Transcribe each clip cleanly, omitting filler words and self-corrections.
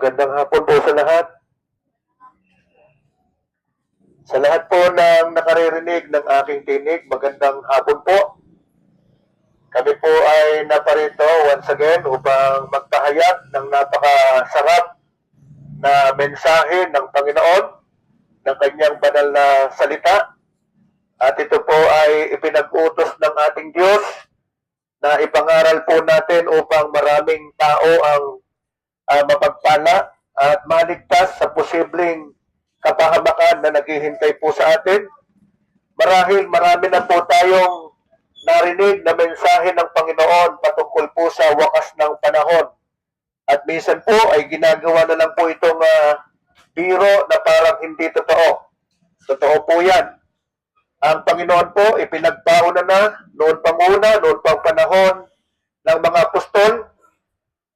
Magandang hapon po sa lahat. Sa lahat po ng nakaririnig ng aking tinig, magandang hapon po. Kami po ay naparito once again upang magpahayag ng napakasarap na mensahe ng Panginoon, ng kanyang banal na salita. At ito po ay ipinag-utos ng ating Diyos na ipangaral po natin upang maraming tao ang mapagpala at maligtas sa posibleng kapahamakan na naghihintay po sa atin. Marahil marami na po tayong narinig na mensahe ng Panginoon patungkol po sa wakas ng panahon. At minsan po ay ginagawa na lang po itong biro na parang hindi totoo. Totoo po yan. Ang Panginoon po ipinagpauna na noon pang panahon ng mga apostol.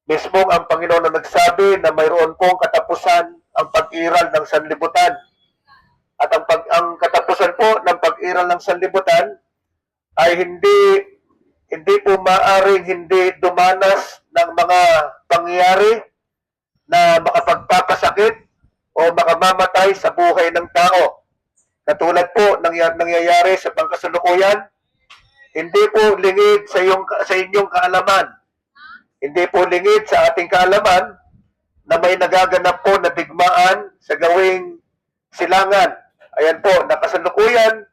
Mismong ang Panginoon na nagsabi na mayroon pong katapusan ang pag-iral ng sanlibutan. At ang katapusan po ng pag-iral ng sanlibutan ay hindi po maaring hindi dumanas ng mga pangyayari na makapagpapasakit o makamamatay sa buhay ng tao. Katulad po ng nangyayari sa pangkasalukuyan, hindi po lingid sa inyong kaalaman. Hindi po lingid sa ating kaalaman na may nagaganap po na digmaan sa gawing silangan. Ayan po, nakasalukuyan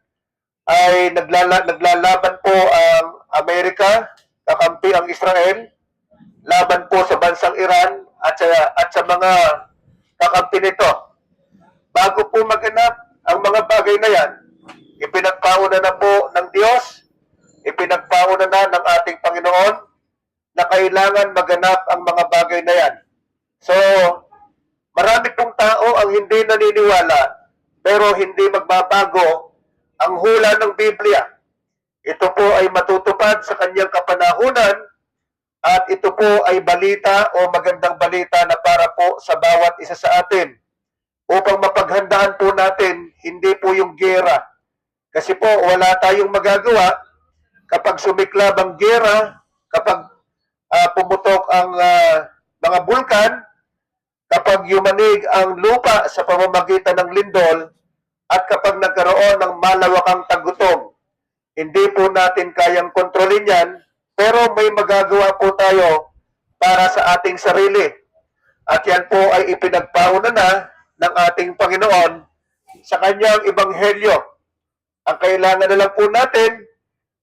ay naglalaban po ang Amerika, kakampi ang Israel, laban po sa bansang Iran at sa mga kakampi nito. Bago po maganap ang mga bagay na yan, ipinagpauna na po ng Diyos, ipinagpauna na ng ating Panginoon na kailangan maganap ang mga bagay na yan. So, marami pong tao ang hindi naniniwala, pero hindi magbabago ang hula ng Biblia. Ito po ay matutupad sa kanyang kapanahunan at ito po ay balita o magandang balita na para po sa bawat isa sa atin upang mapaghandaan po natin, hindi po yung gera. Kasi po wala tayong magagawa kapag sumiklab ang gera, kapag pumutok ang mga bulkan, kapag yumanig ang lupa sa pamamagitan ng lindol, at kapag nagkaroon ng malawakang tagutom. Hindi po natin kayang kontrolin yan, pero may magagawa po tayo para sa ating sarili. At yan po ay ipinagpauna na ng ating Panginoon sa kanyang ebanghelyo. Ang kailangan na lang po natin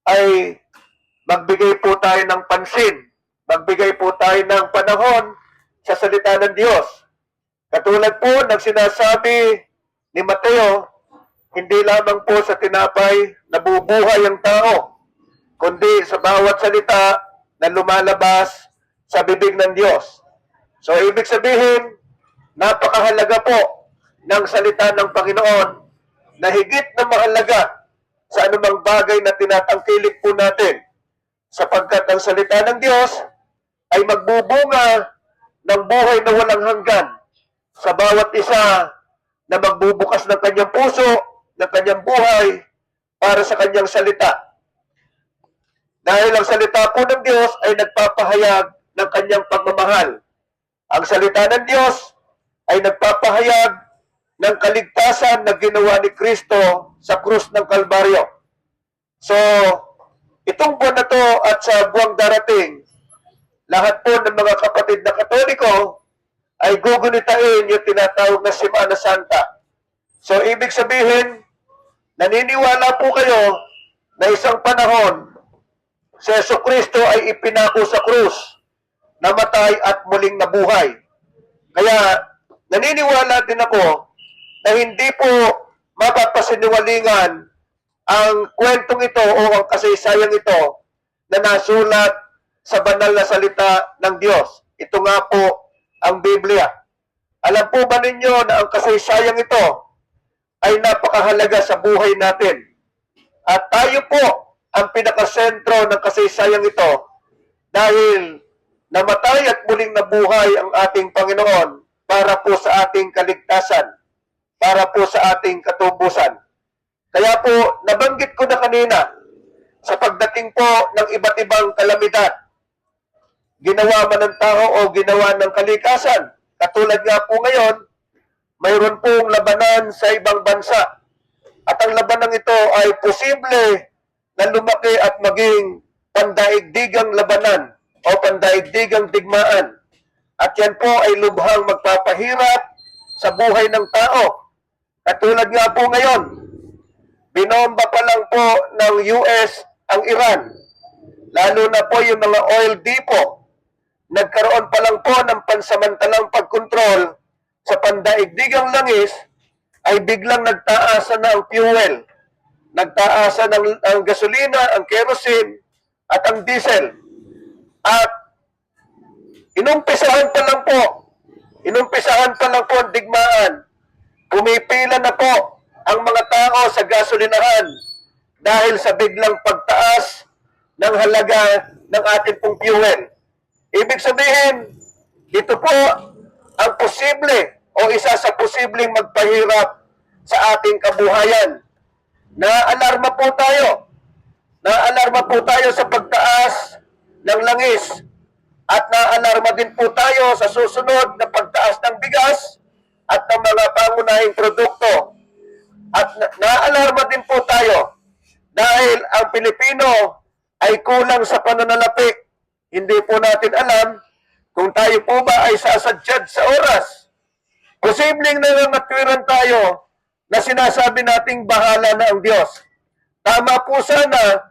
ay magbigay po tayo ng pansin, magbigay po tayo ng panahon sa salita ng Diyos. Katulad po ng sinasabi ni Mateo, hindi lamang po sa tinapay nabubuhay ang tao, kundi sa bawat salita na lumalabas sa bibig ng Diyos. So, ibig sabihin, napakahalaga po ng salita ng Panginoon na higit na mahalaga sa anumang bagay na tinatangkilik po natin, sapagkat ang salita ng Diyos ay magbubunga ng buhay na walang hanggan sa bawat isa na magbubukas ng kanyang puso, ng kanyang buhay para sa kanyang salita. Dahil ang salita po ng Diyos ay nagpapahayag ng kanyang pagmamahal. Ang salita ng Diyos ay nagpapahayag ng kaligtasan na ginawa ni Kristo sa krus ng Kalbaryo. So, itong buwan na to at sa buwang darating, lahat po ng mga kapatid na Katoliko ay gugunitain yung tinatawag na Semana Santa. So, ibig sabihin, naniniwala po kayo na isang panahon, si Jesucristo ay ipinako sa krus, namatay at muling nabuhay. Kaya, naniniwala din ako na hindi po mapapasiniwalingan ang kwentong ito o ang kasaysayang ito na nasulat sa banal na salita ng Diyos. Ito nga po ang Biblia. Alam po ba ninyo na ang kasaysayang ito ay napakahalaga sa buhay natin? At tayo po ang pinakasentro ng kasaysayang ito dahil namatay at muling nabuhay ang ating Panginoon para po sa ating kaligtasan, para po sa ating katubusan. Kaya po, nabanggit ko na kanina, sa pagdating po ng iba't ibang kalamidad, ginawa man ng tao o ginawa ng kalikasan, Katulad nga po ngayon, mayroon pong labanan sa ibang bansa. At ang labanan ito ay posible na lumaki at maging pandaigdigang labanan o pandaigdigang digmaan. At yan po ay lubhang magpapahirap sa buhay ng tao. Katulad nga po ngayon, binomba pa lang po ng US ang Iran. Lalo na po yung mga oil depot. Nagkaroon pa lang po ng pansamantalang pagkontrol sa pandaigdigang langis ay biglang nagtaasa na ang fuel. Nagtaasa ang gasolina, ang kerosene, at ang diesel. At inumpisahan pa lang po ang digmaan. Pumipila na po ang mga tao sa gasolinahan dahil sa biglang pagtaas ng halaga ng ating pong fuel. Ibig sabihin, ito po ang posible o isa sa posibleng magpahirap sa ating kabuhayan. Naalarma po tayo sa pagtaas ng langis at naalarma din po tayo sa susunod na pagtaas ng bigas at ng mga pangunahing produkto. At naalarma din po tayo dahil ang Pilipino ay kulang sa pananalapi. Hindi po natin alam kung tayo po ba ay sasadyad sa oras. Posibleng nangangatwiran tayo na sinasabi nating bahala na ang Diyos. Tama po sana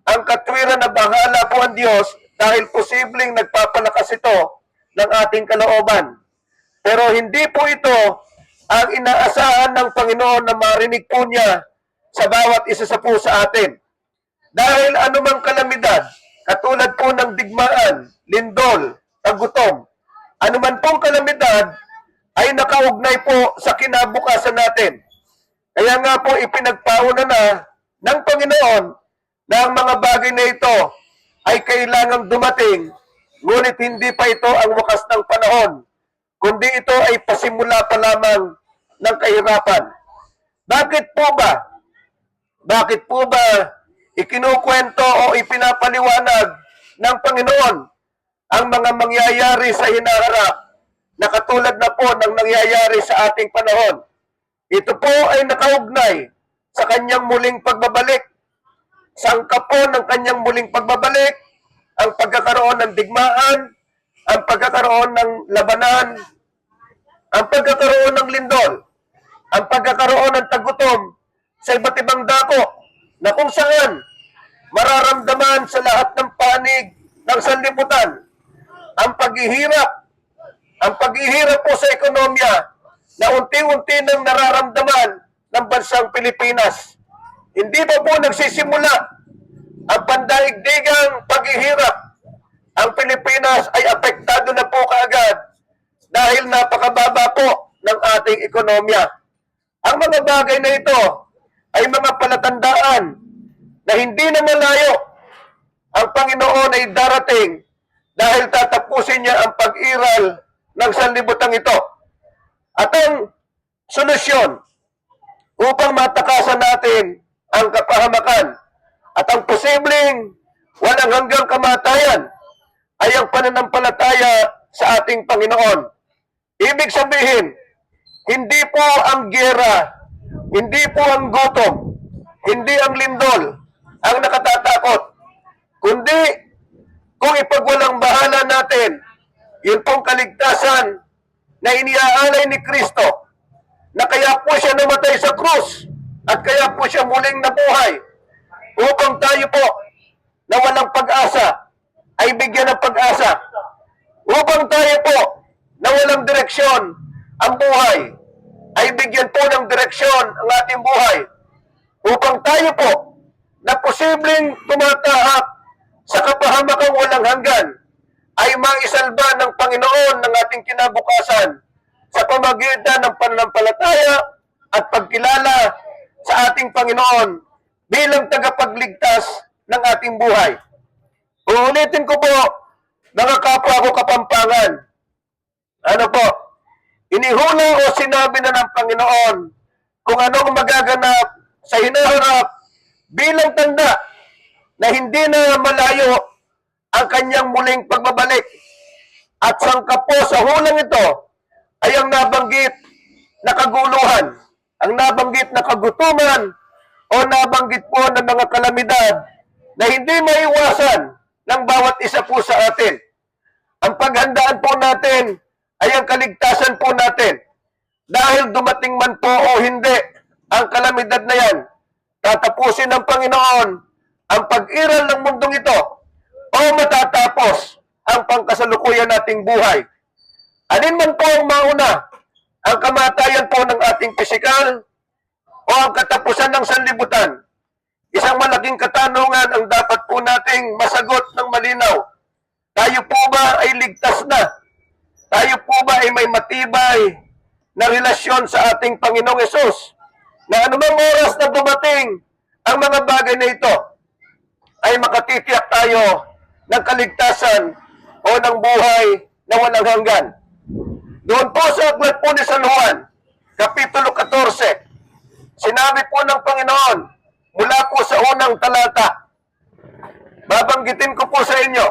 ang katwiran na bahala po ang Diyos dahil posibleng nagpapalakas ito ng ating kalooban. Pero hindi po ito ang inaasahan ng Panginoon na marinig po niya sa bawat isa sa po sa atin. Dahil anumang kalamidad, katulad po ng digmaan, lindol, tagutom, anuman pong kalamidad ay nakaugnay po sa kinabukasan natin. Kaya nga po ipinagpauna na ng Panginoon na ang mga bagay na ito ay kailangang dumating, ngunit hindi pa ito ang wakas ng panahon, kundi ito ay pasimula pa lamang ng kahirapan. Bakit po ba? Bakit po ba ikinukwento o ipinapaliwanag ng Panginoon ang mga mangyayari sa hinaharap na katulad na po ng nangyayari sa ating panahon? Ito po ay nakaugnay sa kanyang muling pagbabalik. Sangka po ng kanyang muling pagbabalik, ang pagkakaroon ng digmaan, ang pagkakaroon ng labanan, ang pagkakaroon ng lindol, ang pagkakaroon ng tagutom sa iba't ibang dako na kung saan mararamdaman sa lahat ng panig ng sanlibutan ang paghihirap po sa ekonomiya na unti-unti nang nararamdaman ng bansang Pilipinas. Hindi pa po nagsisimula ang pandaigdigang paghihirap. Ang Pilipinas ay apektado na po kaagad dahil napakababa po ng ating ekonomiya. Ang mga bagay na ito ay mga palatandaan na hindi na malayo ang Panginoon ay darating dahil tatapusin niya ang pag-iral ng sanlibutan ito. At ang solusyon upang matakasan natin ang kapahamakan at ang posibleng walang hanggang kamatayan ay ang pananampalataya sa ating Panginoon. Ibig sabihin, hindi po ang giyera, hindi po ang gutom, hindi ang lindol ang nakatatakot, kundi kung ipagwalang bahala natin, yun pong kaligtasan na iniaalay ni Kristo, na kaya po siya namatay sa krus at kaya po siya muling nabuhay upang tayo po na walang pag-asa ay bigyan ng pag-asa, upang tayo po na walang direksyon ang buhay ay bigyan po ng direksyon ang ating buhay, upang tayo po na posibleng tumatahak sa kapahamakang walang hanggan ay maisalba ng Panginoon ng ating kinabukasan sa pamagitan ng pananampalataya at pagkilala sa ating Panginoon bilang tagapagligtas ng ating buhay. Uulitin ko po, mga kapwa ko Kapampangan, ano po, inihula o sinabi na ng Panginoon kung anong magaganap sa hinaharap bilang tanda na hindi na malayo ang kanyang muling pagbabalik. At sangka po sa hulang ito ay ang nabanggit na kaguluhan, ang nabanggit na kagutuman, o nabanggit po ng mga kalamidad na hindi maiwasan ng bawat isa po sa atin. Ang paghandaan po natin ay ang kaligtasan po natin. Dahil dumating man po o hindi ang kalamidad na yan, tatapusin ng Panginoon ang pag-iral ng mundong ito o matatapos ang pangkasalukuyan nating buhay. Alin man po ang mauna, ang kamatayan po ng ating pisikal o ang katapusan ng sanlibutan. Isang malaking katanungan ang dapat po nating masagot ng malinaw. Tayo po ba ay ligtas na? Tayo po ba ay may matibay na relasyon sa ating Panginoong Hesus? Na anumang oras na dumating ang mga bagay na ito, ay makatitiyak tayo ng kaligtasan o ng buhay na walang hanggan. Doon po sa aklat po ni San Juan, Kapitulo 14, sinabi po ng Panginoon, mula po sa unang talata, babanggitin ko po sa inyo,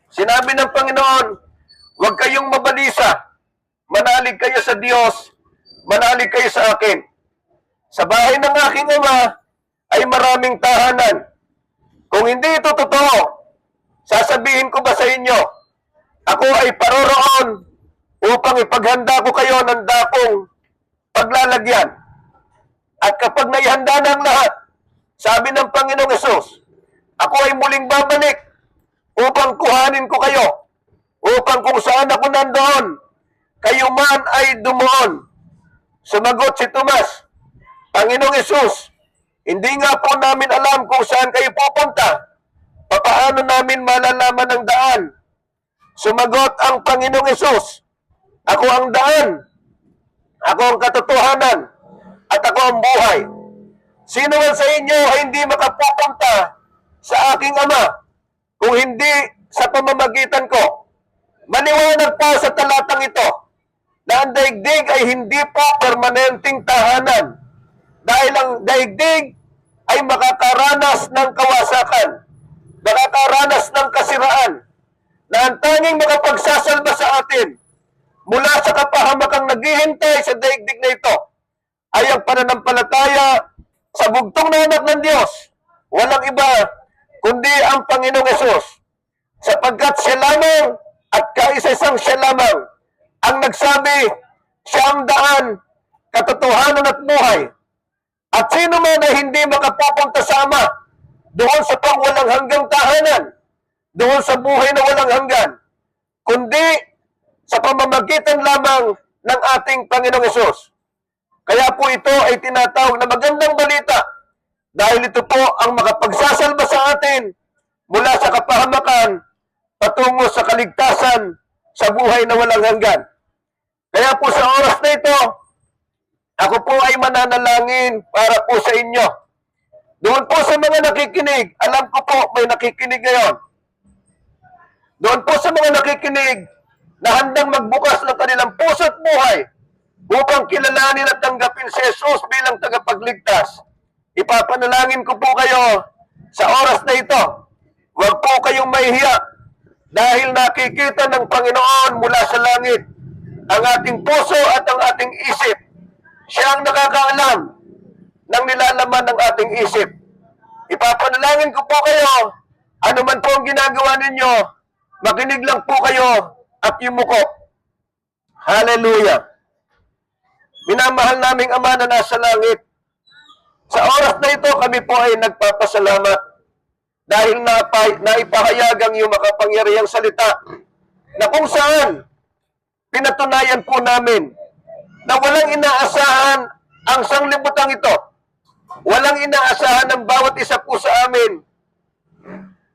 sinabi ng Panginoon, huwag kayong mabalisa, manalig kayo sa Diyos, manalig kayo sa akin. Sa bahay ng aking Ama ay maraming tahanan. Kung hindi ito totoo, sasabihin ko ba sa inyo, ako ay paroroon upang ipaghanda ko kayo ng dakong paglalagyan. At kapag naihanda na ang lahat, sabi ng Panginoong Hesus, ako ay muling babalik upang kuhanin ko kayo, upang kung saan ako nandoon, kayo man ay dumuon. Sumagot si Tomas, Panginoong Hesus, hindi nga po namin alam kung saan kayo pupunta. Papaano namin malalaman ang daan? Sumagot ang Panginoong Hesus, ako ang daan, ako ang katotohanan, at ako ang buhay. Sino man sa inyo ay hindi makapupunta sa aking Ama kung hindi sa pamamagitan ko. Maliwanag po sa talatang ito na ang daigdig ay hindi po permanenteng tahanan dahil ang daigdig ay makakaranas ng kawasakan, makakaranas ng kasiraan, na ang tanging makapagsasalba sa atin mula sa kapahamakang naghihintay sa daigdig na ito ay ang pananampalataya sa bugtong na anak ng Diyos. Walang iba kundi ang Panginoong Hesus, sapagkat siya lamang at kaisa-isang siya lamang ang nagsabi, siya ang daan, katotohanan at buhay. At sino man na hindi makapupunta sa Ama doon sa pangwalang hanggang tahanan, doon sa buhay na walang hanggan, kundi sa pamamagitan lamang ng ating Panginoong Hesus. Kaya po ito ay tinatawag na magandang balita dahil ito po ang makapagsasalba sa atin mula sa kapahamakan patungo sa kaligtasan sa buhay na walang hanggan. Kaya po sa oras na ito, ako po ay mananalangin para po sa inyo. Doon po sa mga nakikinig, alam ko po may nakikinig ngayon. Doon po sa mga nakikinig na handang magbukas ng kanilang puso at buhay upang kilalanin at tanggapin si Jesus bilang tagapagligtas. Ipapanalangin ko po kayo sa oras na ito. Huwag po kayong mahihiya dahil nakikita ng Panginoon mula sa langit ang ating puso at ang ating isip. Siya ang nakakaalam ng nilalaman ng ating isip. Ipapanalangin ko po kayo, ano man po ang ginagawa ninyo, makinig lang po kayo at yumuko. Hallelujah! Minamahal naming Ama na nasa langit, sa oras na ito kami po ay nagpapasalamat dahil naipahayag ang iyong makapangyarihang salita na kung saan pinatunayan po namin na walang inaasahan ang sanglibutang ito. Walang inaasahan ng bawat isa po sa amin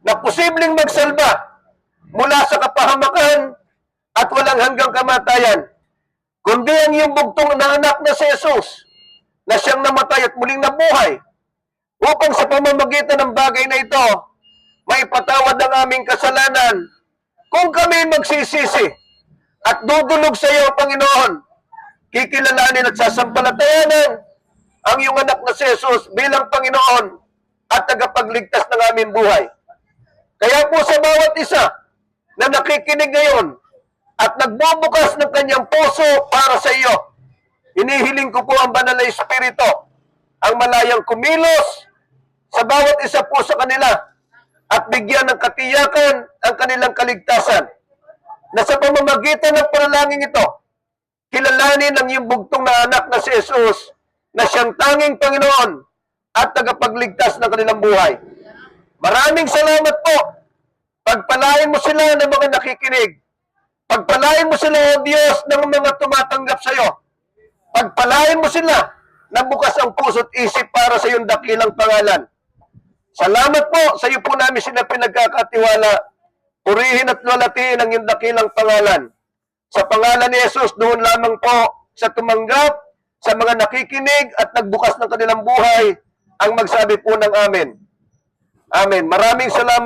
na posibleng magsalba mula sa kapahamakan at walang hanggang kamatayan, kundi ang iyong bugtong na anak na si Jesus na siyang namatay at muling nabuhay upang sa pamamagitan ng bagay na ito maipatawad ang aming kasalanan kung kami magsisisi at dudulog sa iyo, Panginoon. Kikilalanin at sasampalatayanan ang iyong anak na si Jesus bilang Panginoon at tagapagligtas ng aming buhay. Kaya po sa bawat isa na nakikinig ngayon, at nagbubukas ng kanyang puso para sa iyo. Hinihiling ko po ang banal na Espiritu, ang malayang kumilos sa bawat isa po sa kanila at bigyan ng katiyakan ang kanilang kaligtasan. Na sa pamamagitan ng panalangin ito, kilalanin ang iyong bugtong na anak na si Jesus na siyang tanging Panginoon at tagapagligtas ng kanilang buhay. Maraming salamat po. Pagpalain mo sila ng mga nakikinig. Pagpalain mo sila, O Diyos, ng mga tumatanggap sa iyo. Pagpalain mo sila na bukas ang puso't isip para sa iyong dakilang pangalan. Salamat po, sa iyo po namin sila pinagkakatiwala. Purihin at lalatiin ang iyong dakilang pangalan. Sa pangalan ni Jesus, doon lamang po sa tumanggap, sa mga nakikinig at nagbukas ng kanilang buhay, ang magsabi po ng Amen. Amen. Maraming salamat.